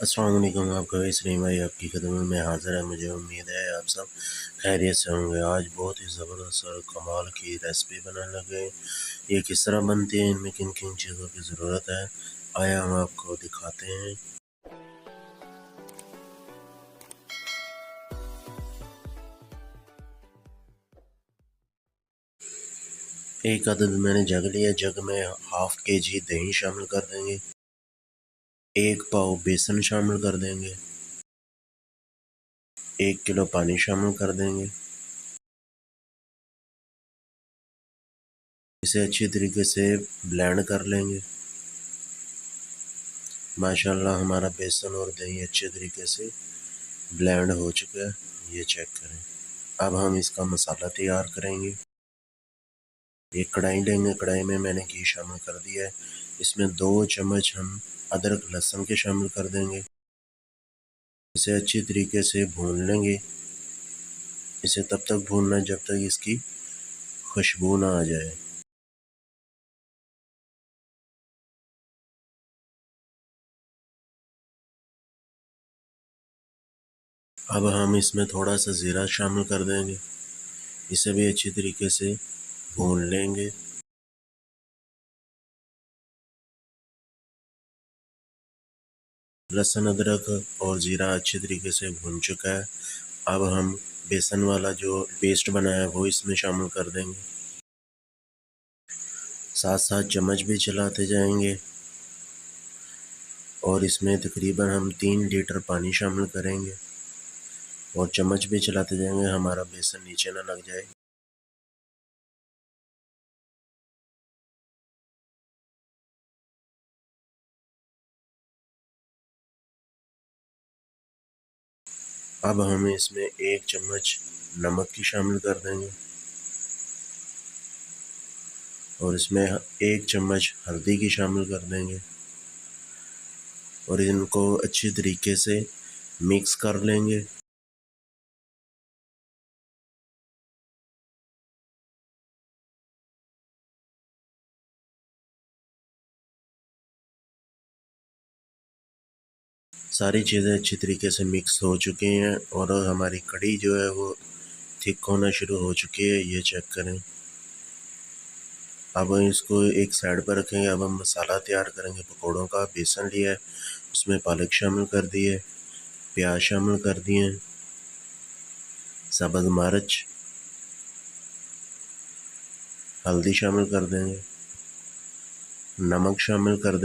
अस्सलाम वालेकुम। आपका सलीम भाई आपकी खिदमत में हाज़िर है। मुझे उम्मीद है आप सब खैरियत से होंगे। आज बहुत ही ज़बरदस्त और कमाल की रेसिपी बनाने लगे। ये किस तरह बनती है, इनमें किन किन चीज़ों की ज़रूरत है, आया हम आपको दिखाते हैं। एक अदद मैंने जग लिया। जग में हाफ केजी दही शामिल कर देंगे, एक पाव बेसन शामिल कर देंगे, 1 किलो पानी शामिल कर देंगे। इसे अच्छी तरीके से ब्लेंड कर लेंगे। माशाल्लाह हमारा बेसन और दही अच्छे तरीके से ब्लेंड हो चुका है, ये चेक करें। अब हम इसका मसाला तैयार करेंगे। एक कढ़ाई लेंगे, कढ़ाई में मैंने घी शामिल कर दिया है। इसमें 2 चम्मच हम अदरक लहसुन के शामिल कर देंगे। इसे अच्छी तरीके से भून लेंगे। इसे तब तक भूनना है जब तक इसकी खुशबू ना आ जाए। अब हम इसमें थोड़ा सा ज़ीरा शामिल कर देंगे। इसे भी अच्छी तरीके से भून लेंगे। लहसुन अदरक और ज़ीरा अच्छी तरीके से भून चुका है। अब हम बेसन वाला जो पेस्ट बनाया है वो इसमें शामिल कर देंगे। साथ साथ चम्मच भी चलाते जाएंगे और इसमें तकरीबन हम 3 लीटर पानी शामिल करेंगे और चम्मच भी चलाते जाएंगे, हमारा बेसन नीचे ना लग जाए। अब हम इसमें 1 चम्मच नमक की शामिल कर देंगे और इसमें 1 चम्मच हल्दी की शामिल कर देंगे और इनको अच्छी तरीके से मिक्स कर लेंगे। सारी चीज़ें अच्छी तरीके से मिक्स हो चुकी हैं और हमारी कढ़ी जो है वो थिक होना शुरू हो चुकी है, ये चेक करें। अब इसको एक साइड पर रखेंगे। अब हम मसाला तैयार करेंगे पकौड़ों का। बेसन लिया है, उसमें पालक शामिल कर दिए, प्याज शामिल कर दिए, सब्ज़ मिर्च, हल्दी शामिल कर देंगे, नमक शामिल कर दें।